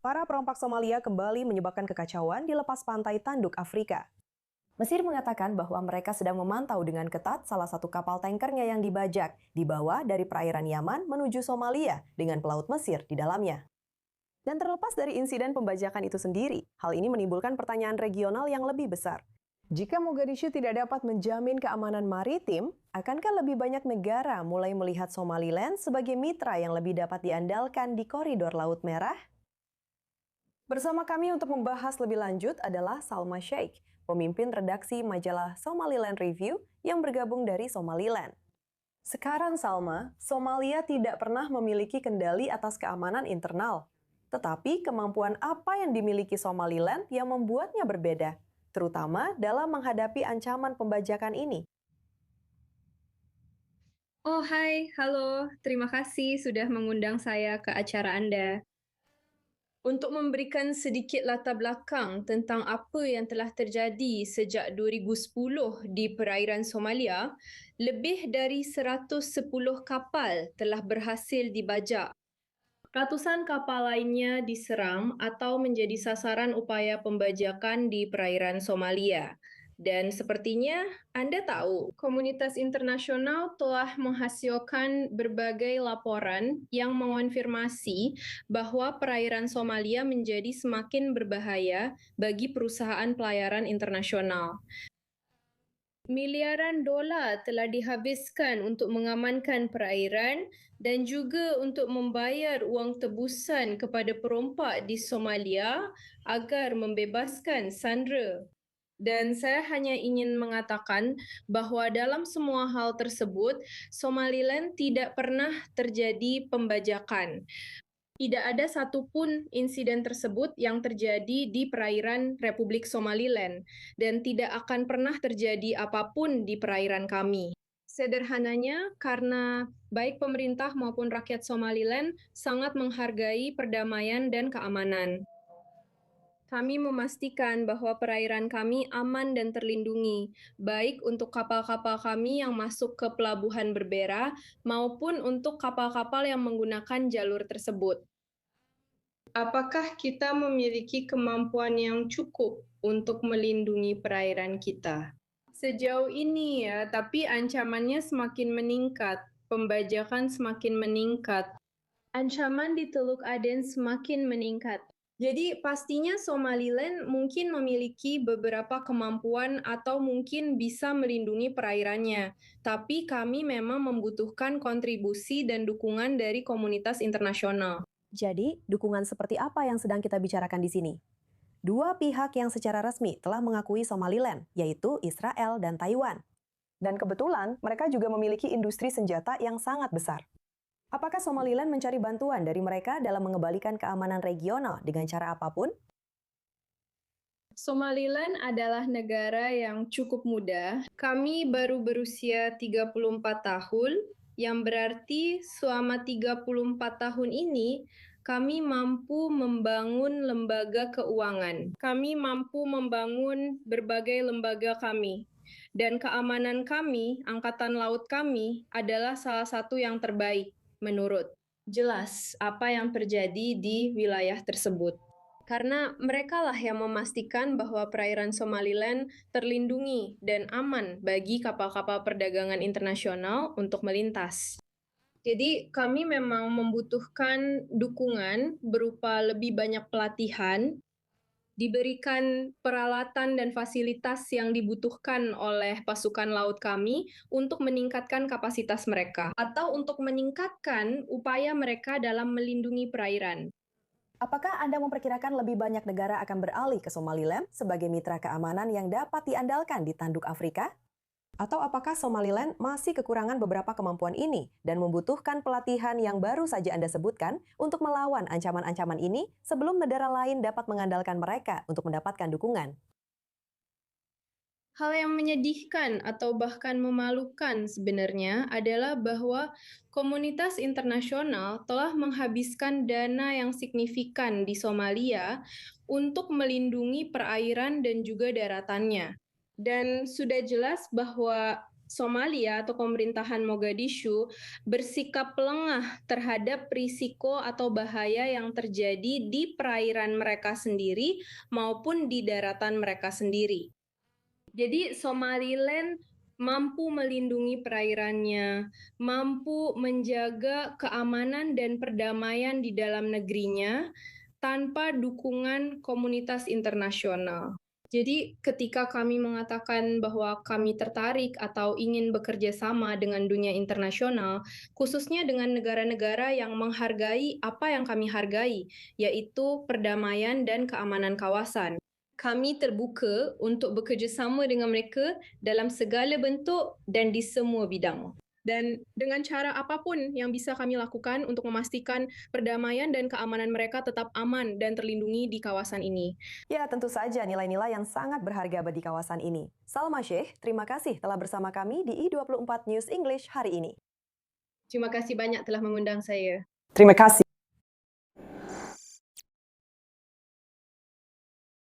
Para perompak Somalia kembali menyebabkan kekacauan di lepas pantai Tanduk Afrika. Mesir mengatakan bahwa mereka sedang memantau dengan ketat salah satu kapal tankernya yang dibajak, dibawa dari perairan Yaman menuju Somalia dengan pelaut Mesir di dalamnya. Dan terlepas dari insiden pembajakan itu sendiri, hal ini menimbulkan pertanyaan regional yang lebih besar. Jika Mogadishu tidak dapat menjamin keamanan maritim, akankah lebih banyak negara mulai melihat Somaliland sebagai mitra yang lebih dapat diandalkan di koridor Laut Merah? Bersama kami untuk membahas lebih lanjut adalah Salma Sheikh, pemimpin redaksi majalah Somaliland Review yang bergabung dari Somaliland. Sekarang Salma, Somalia tidak pernah memiliki kendali atas keamanan internal. Tetapi kemampuan apa yang dimiliki Somaliland yang membuatnya berbeda, terutama dalam menghadapi ancaman pembajakan ini? Oh, hai, halo. Terima kasih sudah mengundang saya ke acara Anda. Untuk memberikan sedikit latar belakang tentang apa yang telah terjadi sejak 2010 di perairan Somalia, lebih dari 110 kapal telah berhasil dibajak. Ratusan kapal lainnya diserang atau menjadi sasaran upaya pembajakan di perairan Somalia. Dan sepertinya Anda tahu, komunitas internasional telah menghasilkan berbagai laporan yang mengonfirmasi bahwa perairan Somalia menjadi semakin berbahaya bagi perusahaan pelayaran internasional. Miliaran dolar telah dihabiskan untuk mengamankan perairan dan juga untuk membayar wang tebusan kepada perompak di Somalia agar membebaskan sandera. Dan saya hanya ingin mengatakan bahawa dalam semua hal tersebut, Somaliland tidak pernah terjadi pembajakan. Tidak ada satupun insiden tersebut yang terjadi di perairan Republik Somaliland dan tidak akan pernah terjadi apapun di perairan kami. Sederhananya, karena baik pemerintah maupun rakyat Somaliland sangat menghargai perdamaian dan keamanan. Kami memastikan bahwa perairan kami aman dan terlindungi, baik untuk kapal-kapal kami yang masuk ke pelabuhan Berbera maupun untuk kapal-kapal yang menggunakan jalur tersebut. Apakah kita memiliki kemampuan yang cukup untuk melindungi perairan kita? Sejauh ini ya, tapi ancamannya semakin meningkat, pembajakan semakin meningkat, ancaman di Teluk Aden semakin meningkat. Jadi pastinya Somaliland mungkin memiliki beberapa kemampuan atau mungkin bisa melindungi perairannya. Tapi kami memang membutuhkan kontribusi dan dukungan dari komunitas internasional. Jadi, dukungan seperti apa yang sedang kita bicarakan di sini? Dua pihak yang secara resmi telah mengakui Somaliland, yaitu Israel dan Taiwan. Dan kebetulan, mereka juga memiliki industri senjata yang sangat besar. Apakah Somaliland mencari bantuan dari mereka dalam mengembalikan keamanan regional dengan cara apapun? Somaliland adalah negara yang cukup muda. Kami baru berusia 34 tahun, yang berarti selama 34 tahun ini, kami mampu membangun lembaga keuangan. Kami mampu membangun berbagai lembaga kami. Dan keamanan kami, Angkatan Laut kami, adalah salah satu yang terbaik menurut jelas apa yang terjadi di wilayah tersebut. Karena merekalah yang memastikan bahwa perairan Somaliland terlindungi dan aman bagi kapal-kapal perdagangan internasional untuk melintas. Jadi kami memang membutuhkan dukungan berupa lebih banyak pelatihan, diberikan peralatan dan fasilitas yang dibutuhkan oleh pasukan laut kami untuk meningkatkan kapasitas mereka atau untuk meningkatkan upaya mereka dalam melindungi perairan. Apakah Anda memperkirakan lebih banyak negara akan beralih ke Somaliland sebagai mitra keamanan yang dapat diandalkan di Tanduk Afrika? Atau apakah Somaliland masih kekurangan beberapa kemampuan ini dan membutuhkan pelatihan yang baru saja Anda sebutkan untuk melawan ancaman-ancaman ini sebelum negara lain dapat mengandalkan mereka untuk mendapatkan dukungan? Hal yang menyedihkan atau bahkan memalukan sebenarnya adalah bahwa komunitas internasional telah menghabiskan dana yang signifikan di Somalia untuk melindungi perairan dan juga daratannya. Dan sudah jelas bahwa Somalia atau pemerintahan Mogadishu bersikap lengah terhadap risiko atau bahaya yang terjadi di perairan mereka sendiri maupun di daratan mereka sendiri. Jadi Somaliland mampu melindungi perairannya, mampu menjaga keamanan dan perdamaian di dalam negerinya tanpa dukungan komunitas internasional. Jadi ketika kami mengatakan bahwa kami tertarik atau ingin bekerja sama dengan dunia internasional, khususnya dengan negara-negara yang menghargai apa yang kami hargai, yaitu perdamaian dan keamanan kawasan. Kami terbuka untuk bekerja sama dengan mereka dalam segala bentuk dan di semua bidang. Dan dengan cara apapun yang bisa kami lakukan untuk memastikan perdamaian dan keamanan mereka tetap aman dan terlindungi di kawasan ini. Ya, tentu saja nilai-nilai yang sangat berharga di kawasan ini. Salma Sheikh, terima kasih telah bersama kami di I24 News English hari ini. Terima kasih banyak telah mengundang saya. Terima kasih.